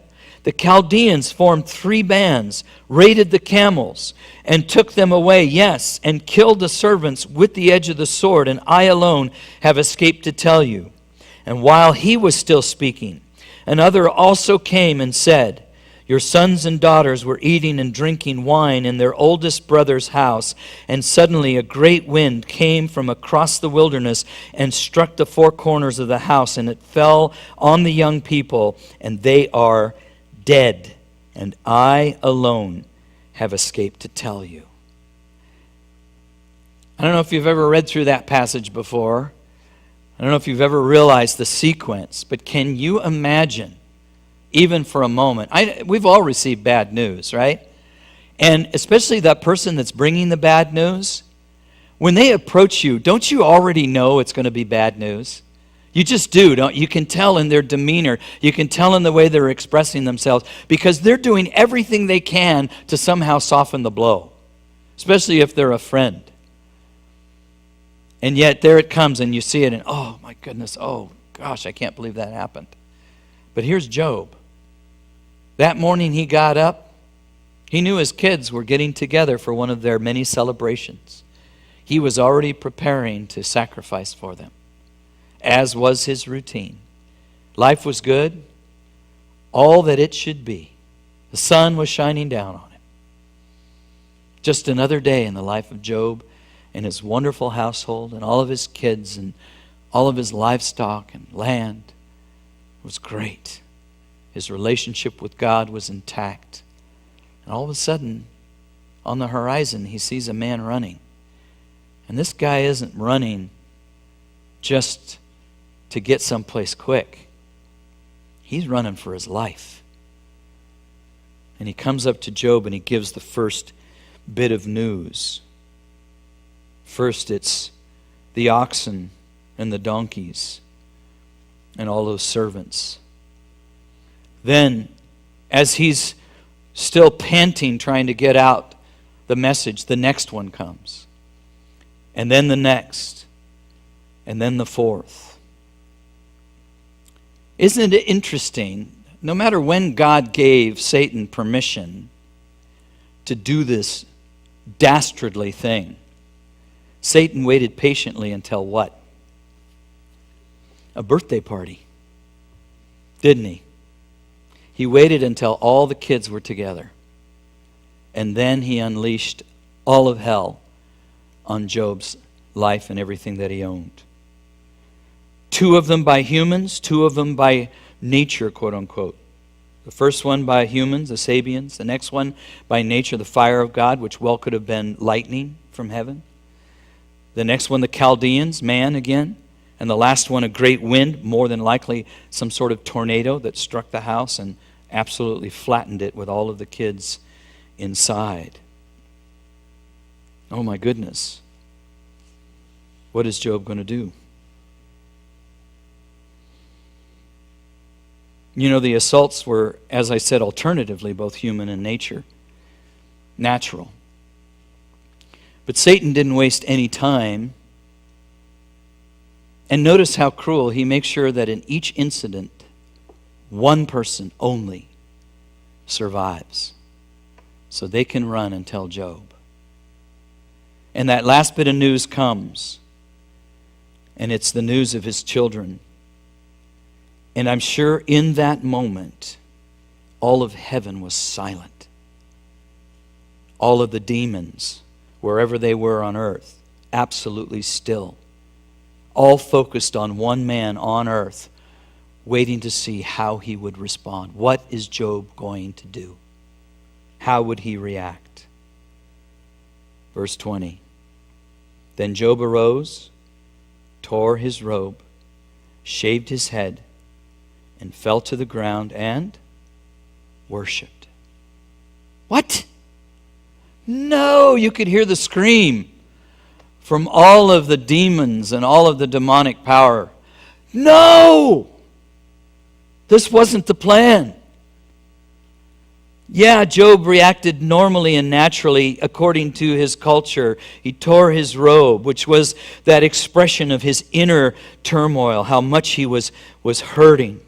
the Chaldeans formed 3 bands, raided the camels, and took them away, yes, and killed the servants with the edge of the sword, and I alone have escaped to tell you. And while he was still speaking, another also came and said, your sons and daughters were eating and drinking wine in their oldest brother's house, and suddenly a great wind came from across the wilderness and struck the 4 corners of the house, and it fell on the young people, and they are dead, and I alone have escaped to tell you. I don't know if you've ever read through that passage before. I don't know if you've ever realized the sequence, but can you imagine, even for a moment, we've all received bad news, right? And especially that person that's bringing the bad news, when they approach you, don't you already know it's going to be bad news? You just do, don't you? You can tell in their demeanor. You can tell in the way they're expressing themselves, because they're doing everything they can to somehow soften the blow, especially if they're a friend. And yet there it comes, and you see it, and oh my goodness, oh gosh, I can't believe that happened. But here's Job. That morning he got up. He knew his kids were getting together for one of their many celebrations. He was already preparing to sacrifice for them, as was his routine. Life was good, all that it should be. The sun was shining down on him. Just another day in the life of Job and his wonderful household and all of his kids and all of his livestock and land. It was great. His relationship with God was intact. And all of a sudden, on the horizon, he sees a man running. And this guy isn't running just to get someplace quick. He's running for his life. And he comes up to Job and he gives the first bit of news. First, it's the oxen and the donkeys and all those servants. Then, as he's still panting, trying to get out the message, the next one comes. And then the next. And then the fourth. Isn't it interesting? No matter when God gave Satan permission to do this dastardly thing, Satan waited patiently until what? A birthday party. Didn't he? He waited until all the kids were together. And then he unleashed all of hell on Job's life and everything that he owned. 2 of them by humans, 2 of them by nature, quote unquote. The first one by humans, the Sabians. The next one by nature, the fire of God, which well could have been lightning from heaven. The next one, the Chaldeans, man again. And the last one, a great wind, more than likely some sort of tornado that struck the house and absolutely flattened it with all of the kids inside. Oh my goodness. What is Job going to do? You know, the assaults were, as I said, alternatively both human and natural. But Satan didn't waste any time. And notice how cruel. He makes sure that in each incident, one person only survives, so they can run and tell Job. And that last bit of news comes, and it's the news of his children. And I'm sure in that moment, all of heaven was silent. All of the demons, wherever they were on earth, absolutely still. All focused on one man on earth, waiting to see how he would respond. What is Job going to do? How would he react? Verse 20. Then Job arose, tore his robe, shaved his head, and fell to the ground and worshipped. What? No, you could hear the scream from all of the demons and all of the demonic power. No! This wasn't the plan. Yeah, Job reacted normally and naturally according to his culture. He tore his robe, which was that expression of his inner turmoil, how much he was hurting.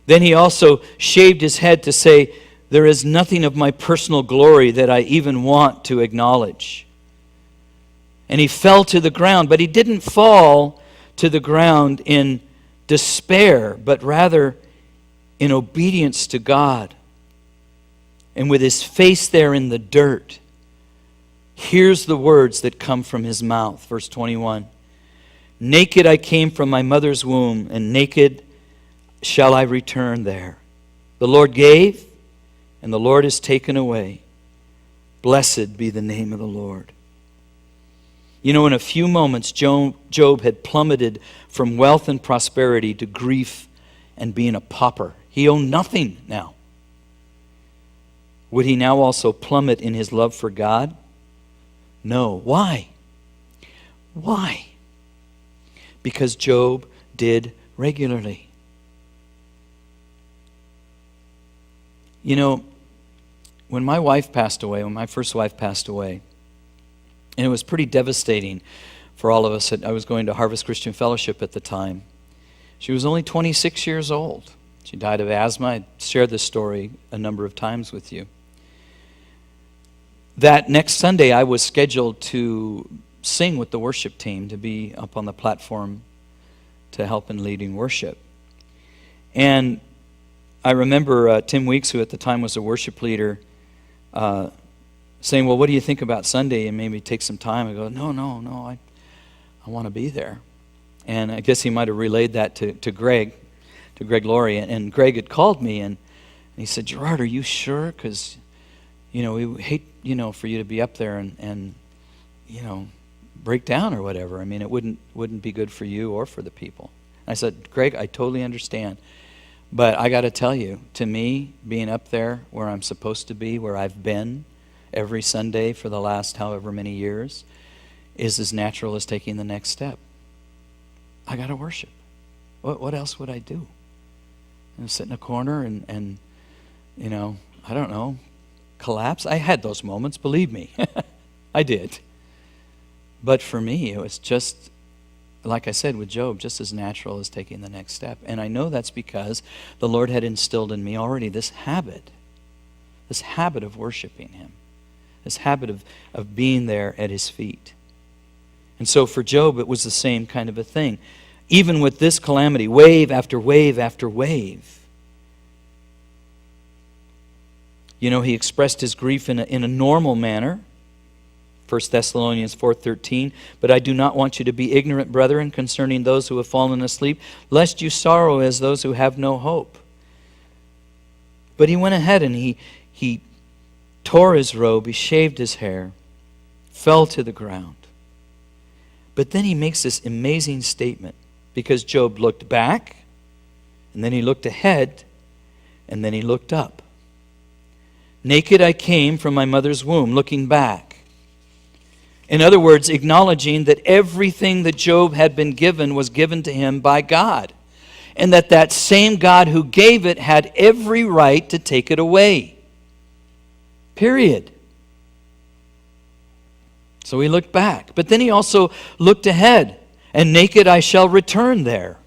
Then he also shaved his head to say, there is nothing of my personal glory that I even want to acknowledge. And he fell to the ground, but he didn't fall to the ground in despair, but rather in obedience to God. And with his face there in the dirt, here's the words that come from his mouth. Verse 21. Naked I came from my mother's womb, and naked shall I return there. The Lord gave, and the Lord has taken away. Blessed be the name of the Lord. You know, in a few moments, Job had plummeted from wealth and prosperity to grief and being a pauper. He owned nothing now. Would he now also plummet in his love for God? No. Why? Why? Because Job did regularly. You know, when my wife passed away, when my first wife passed away, and it was pretty devastating for all of us. I was going to Harvest Christian Fellowship at the time. She was only 26 years old. She died of asthma. I shared this story a number of times with you. That next Sunday, I was scheduled to sing with the worship team, to be up on the platform to help in leading worship. And I remember Tim Weeks, who at the time was a worship leader, saying, well, what do you think about Sunday? And maybe take some time. I go, no, I want to be there. And I guess he might have relayed that to Greg Laurie. And Greg had called me, and he said, Gerard, are you sure? Because, we hate, for you to be up there and break down or whatever. I mean, it wouldn't be good for you or for the people. I said, Greg, I totally understand. But I got to tell you, to me, being up there where I'm supposed to be, where I've been every Sunday for the last however many years, is as natural as taking the next step. I got to worship. What else would I do? And sit in a corner and I don't know, collapse? I had those moments, believe me. I did. But for me, it was just, like I said with Job, just as natural as taking the next step. And I know that's because the Lord had instilled in me already this habit of worshiping Him, this habit of being there at His feet. And so for Job, it was the same kind of a thing. Even with this calamity, wave after wave after wave. You know, he expressed his grief in a normal manner. 1 Thessalonians 4:13, but I do not want you to be ignorant, brethren, concerning those who have fallen asleep, lest you sorrow as those who have no hope. But he went ahead and he tore his robe, he shaved his hair, fell to the ground. But then he makes this amazing statement, because Job looked back, and then he looked ahead, and then he looked up. Naked I came from my mother's womb, looking back. In other words, acknowledging that everything that Job had been given was given to him by God, and that same God who gave it had every right to take it away. Period. So he looked back. But then he also looked ahead, and naked I shall return there.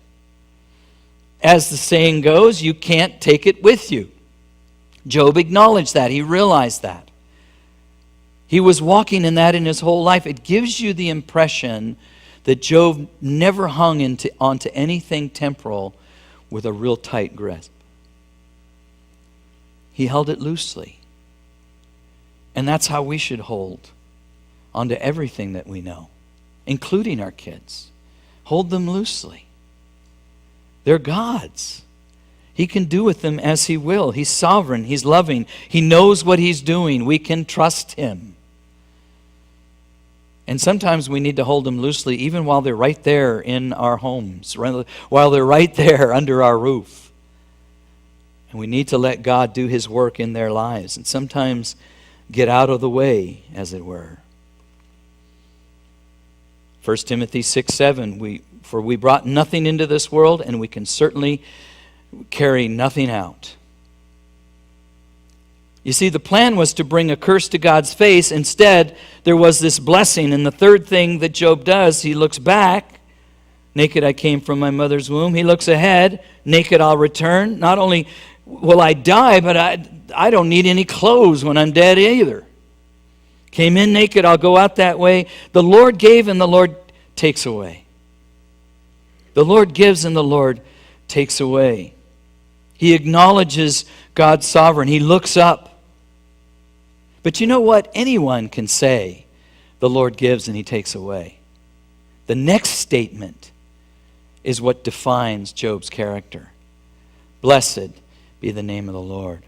As the saying goes, you can't take it with you. Job acknowledged that. He realized that. He was walking in that in his whole life. It gives you the impression that Job never hung onto anything temporal with a real tight grasp. He held it loosely. And that's how we should hold onto everything that we know, including our kids. Hold them loosely. They're God's. He can do with them as He will. He's sovereign. He's loving. He knows what He's doing. We can trust Him. And sometimes we need to hold them loosely even while they're right there in our homes, while they're right there under our roof. And we need to let God do His work in their lives and sometimes get out of the way, as it were. 1 Timothy 6:7, for we brought nothing into this world, and we can certainly carry nothing out. You see, the plan was to bring a curse to God's face. Instead, there was this blessing. And the third thing that Job does, he looks back. Naked I came from my mother's womb. He looks ahead. Naked I'll return. Not only will I die, but I don't need any clothes when I'm dead either. Came in naked, I'll go out that way. The Lord gave and the Lord takes away. The Lord gives and the Lord takes away. He acknowledges God's sovereign. He looks up. But you know what? Anyone can say, the Lord gives and He takes away. The next statement is what defines Job's character. Blessed be the name of the Lord.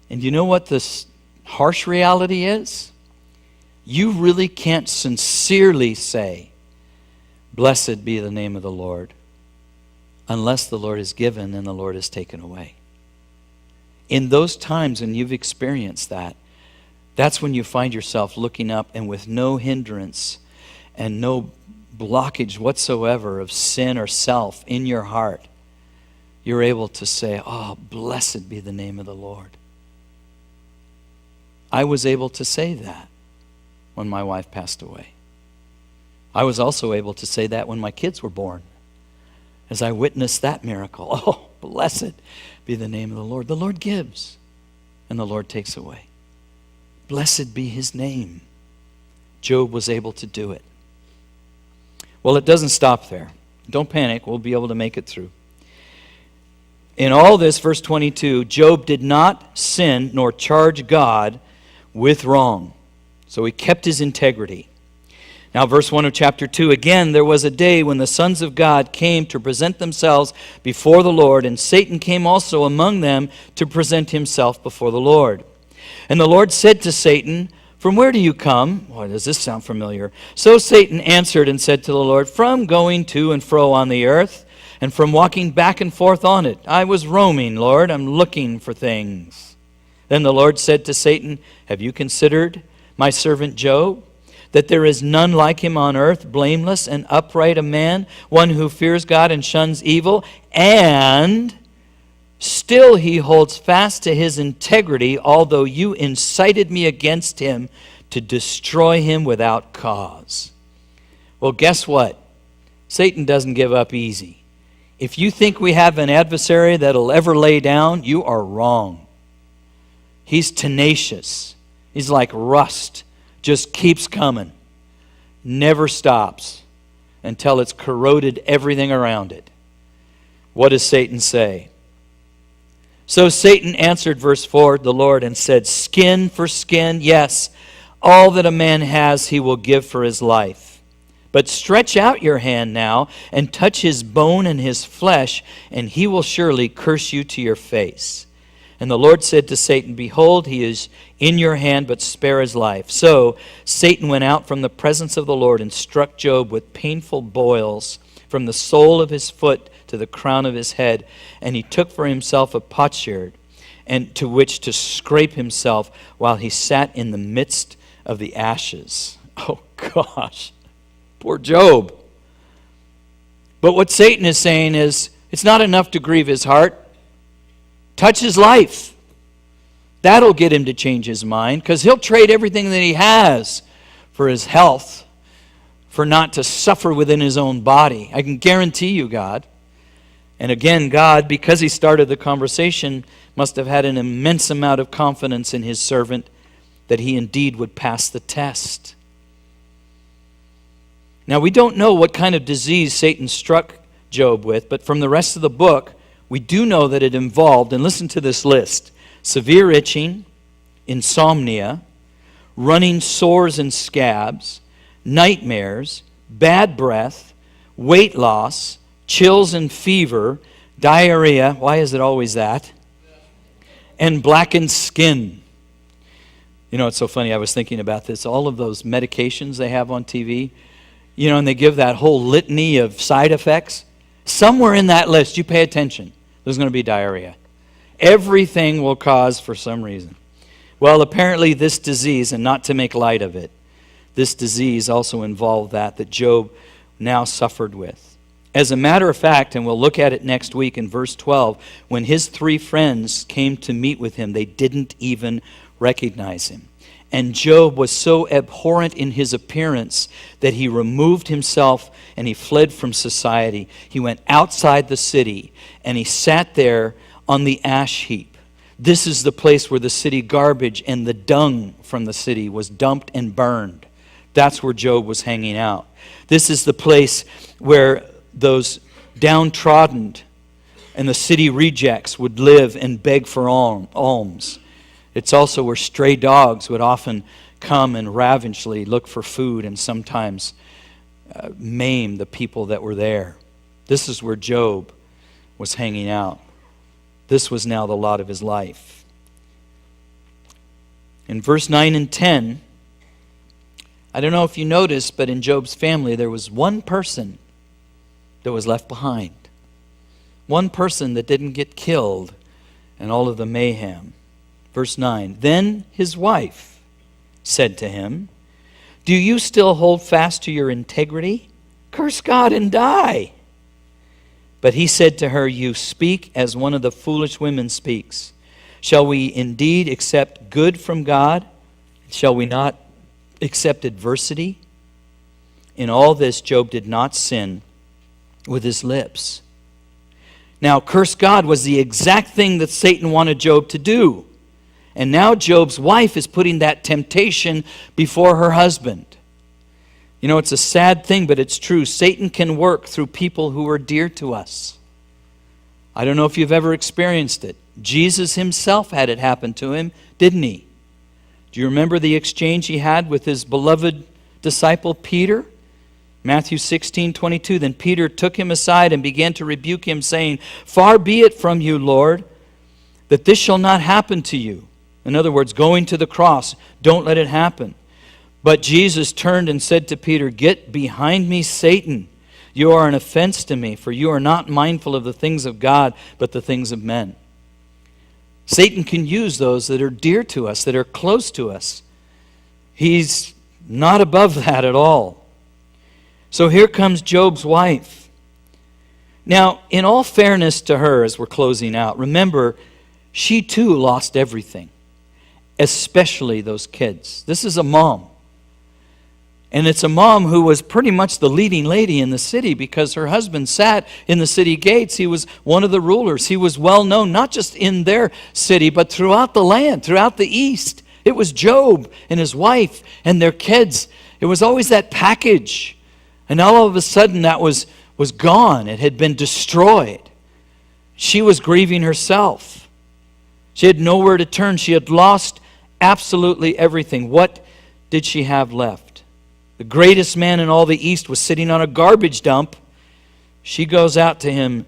And you know what this harsh reality is? You really can't sincerely say, blessed be the name of the Lord, unless the Lord is given and the Lord is taken away. In those times when you've experienced that, that's when you find yourself looking up and with no hindrance and no blockage whatsoever of sin or self in your heart, you're able to say, oh, blessed be the name of the Lord. I was able to say that when my wife passed away. I was also able to say that when my kids were born, as I witnessed that miracle. Oh, blessed be the name of the Lord. The Lord gives, and the Lord takes away. Blessed be His name. Job was able to do it. Well, it doesn't stop there. Don't panic. We'll be able to make it through. In all this, verse 22, Job did not sin nor charge God with wrong. So he kept his integrity. Now, verse 1 of chapter 2, again, there was a day when the sons of God came to present themselves before the Lord, and Satan came also among them to present himself before the Lord. And the Lord said to Satan, from where do you come? Boy, does this sound familiar? So Satan answered and said to the Lord, from going to and fro on the earth, and from walking back and forth on it. I was roaming, Lord, I'm looking for things. Then the Lord said to Satan, have you considered my servant Job? That there is none like him on earth, blameless and upright a man, one who fears God and shuns evil, and still he holds fast to his integrity, although you incited me against him to destroy him without cause. Well, guess what? Satan doesn't give up easy. If you think we have an adversary that'll ever lay down, you are wrong. He's tenacious. He's like rust. Just keeps coming. never stops until it's corroded everything around it. What does Satan say? So Satan answered, verse 4, the Lord, and said, skin for skin, yes, all that a man has he will give for his life. But stretch out your hand now and touch his bone and his flesh, and he will surely curse you to your face. And the Lord said to Satan, behold, he is in your hand, but spare his life. So Satan went out from the presence of the Lord and struck Job with painful boils from the sole of his foot to the crown of his head. And he took for himself a potsherd, and to which to scrape himself while he sat in the midst of the ashes. Oh gosh, poor Job. But what Satan is saying is, it's not enough to grieve his heart. Touch his life. That'll get him to change his mind, because he'll trade everything that he has for his health, for not to suffer within his own body. I can guarantee you, God. And again, God, because he started the conversation, must have had an immense amount of confidence in his servant that he indeed would pass the test. Now, we don't know what kind of disease Satan struck Job with, but from the rest of the book, we do know that it involved, and listen to this list, severe itching, insomnia, running sores and scabs, nightmares, bad breath, weight loss, chills and fever, diarrhea, why is it always that? And blackened skin. You know, it's so funny, I was thinking about this, all of those medications they have on TV, you know, and they give that whole litany of side effects. Somewhere in that list, you pay attention, there's going to be diarrhea. Everything will cause for some reason. Well, apparently this disease, and not to make light of it, this disease also involved that Job now suffered with. As a matter of fact, and we'll look at it next week in verse 12, when his 3 friends came to meet with him, they didn't even recognize him. And Job was so abhorrent in his appearance that he removed himself and he fled from society. He went outside the city and he sat there on the ash heap. This is the place where the city garbage and the dung from the city was dumped and burned. That's where Job was hanging out. This is the place where those downtrodden and the city rejects would live and beg for alms. It's also where stray dogs would often come and ravenously look for food and sometimes maim the people that were there. This is where Job was hanging out. This was now the lot of his life. In verse 9 and 10, I don't know if you noticed, but in Job's family there was one person that was left behind. One person that didn't get killed in all of the mayhem. Verse 9, then his wife said to him, do you still hold fast to your integrity? Curse God and die. But he said to her, you speak as one of the foolish women speaks. Shall we indeed accept good from God? Shall we not accept adversity? In all this, Job did not sin with his lips. Now, curse God was the exact thing that Satan wanted Job to do. And now Job's wife is putting that temptation before her husband. You know, it's a sad thing, but it's true. Satan can work through people who are dear to us. I don't know if you've ever experienced it. Jesus himself had it happen to him, didn't he? Do you remember the exchange he had with his beloved disciple Peter? Matthew 16:22. Then Peter took him aside and began to rebuke him, saying, far be it from you, Lord, that this shall not happen to you. In other words, going to the cross, don't let it happen. But Jesus turned and said to Peter, get behind me, Satan. You are an offense to me, for you are not mindful of the things of God, but the things of men. Satan can use those that are dear to us, that are close to us. He's not above that at all. So here comes Job's wife. Now, in all fairness to her, as we're closing out, remember, she too lost everything. Especially those kids. This is a mom. And it's a mom who was pretty much the leading lady in the city because her husband sat in the city gates. He was one of the rulers. He was well known, not just in their city, but throughout the land, throughout the east. It was Job and his wife and their kids. It was always that package. And all of a sudden that was gone. It had been destroyed. She was grieving herself. She had nowhere to turn. She had lost absolutely everything. What did she have left? The greatest man in all the East was sitting on a garbage dump. She goes out to him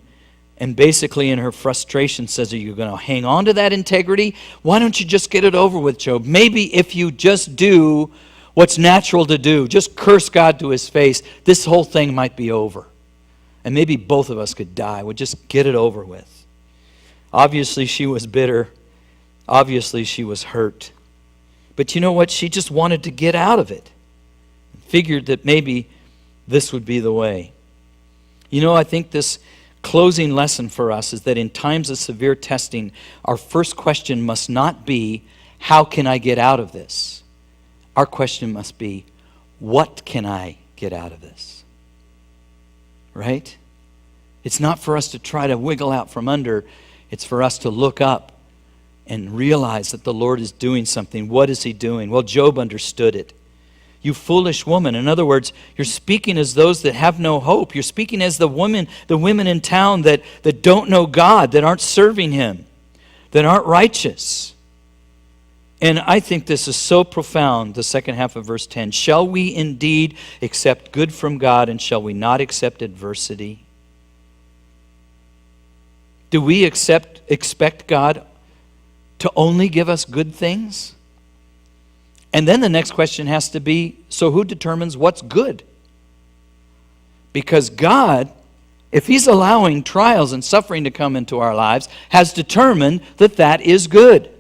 and basically in her frustration says, are you going to hang on to that integrity? Why don't you just get it over with, Job? Maybe if you just do what's natural to do, just curse God to his face, this whole thing might be over. And maybe both of us could die. We'd just get it over with. Obviously, she was bitter. Obviously, she was hurt. But you know what? She just wanted to get out of it. Figured that maybe this would be the way. You know, I think this closing lesson for us is that in times of severe testing, our first question must not be, how can I get out of this? Our question must be, what can I get out of this? Right? It's not for us to try to wiggle out from under. It's for us to look up and realize that the Lord is doing something. What is he doing? Well, Job understood it. You foolish woman. In other words, you're speaking as those that have no hope. You're speaking as the women in town that don't know God, that aren't serving him, that aren't righteous. And I think this is so profound, the second half of verse 10. Shall we indeed accept good from God, and shall we not accept adversity? Do we expect God to only give us good things? And then the next question has to be, so who determines what's good? Because God, if he's allowing trials and suffering to come into our lives, has determined that that is good.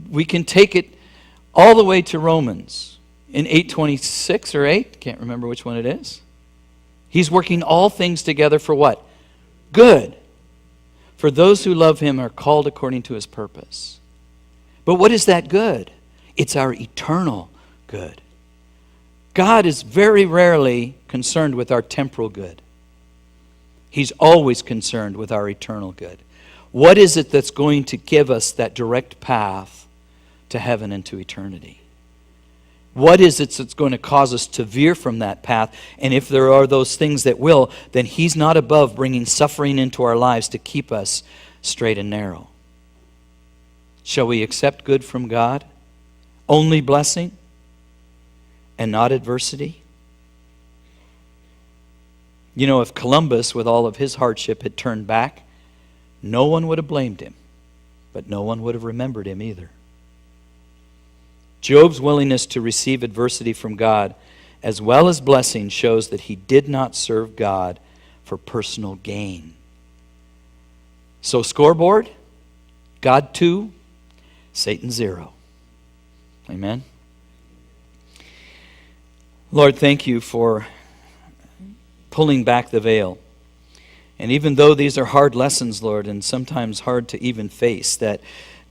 We can take it all the way to Romans in 8:26 or 8, can't remember which one it is. He's working all things together for what? Good. For those who love him are called according to his purpose. But what is that good? It's our eternal good. God is very rarely concerned with our temporal good. He's always concerned with our eternal good. What is it that's going to give us that direct path to heaven and to eternity? What is it that's going to cause us to veer from that path? And if there are those things that will, then he's not above bringing suffering into our lives to keep us straight and narrow. Shall we accept good from God? Only blessing and not adversity? You know, if Columbus, with all of his hardship, had turned back, no one would have blamed him, but no one would have remembered him either. Job's willingness to receive adversity from God as well as blessing shows that he did not serve God for personal gain. So scoreboard, God 2, Satan 0. Amen. Lord, thank you for pulling back the veil. And even though these are hard lessons, Lord, and sometimes hard to even face, that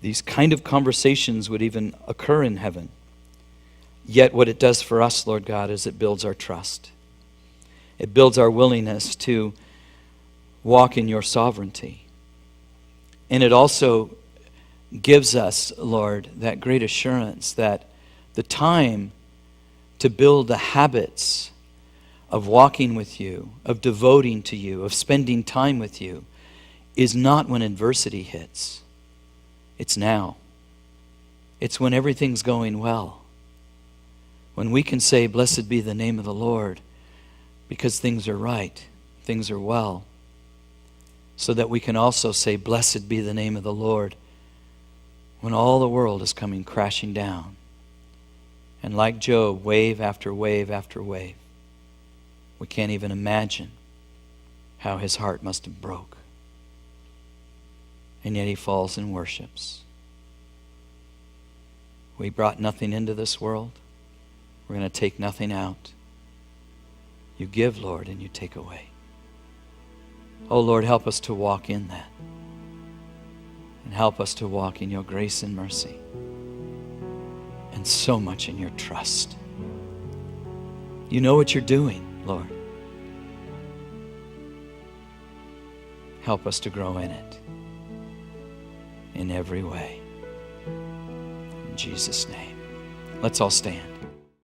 these kind of conversations would even occur in heaven. Yet what it does for us, Lord God, is it builds our trust. It builds our willingness to walk in your sovereignty. And it also gives us, Lord, that great assurance that the time to build the habits of walking with you, of devoting to you, of spending time with you, is not when adversity hits. It's now. It's when everything's going well. When we can say, blessed be the name of the Lord, because things are right, things are well. So that we can also say, blessed be the name of the Lord, when all the world is coming crashing down. And like Job, wave after wave after wave. We can't even imagine how his heart must have broke. And yet he falls and worships. We brought nothing into this world. We're going to take nothing out. You give, Lord, and you take away. Oh, Lord, help us to walk in that. And help us to walk in your grace and mercy. And so much in your trust. You know what you're doing, Lord. Help us to grow in it. In every way. In Jesus' name. Let's all stand.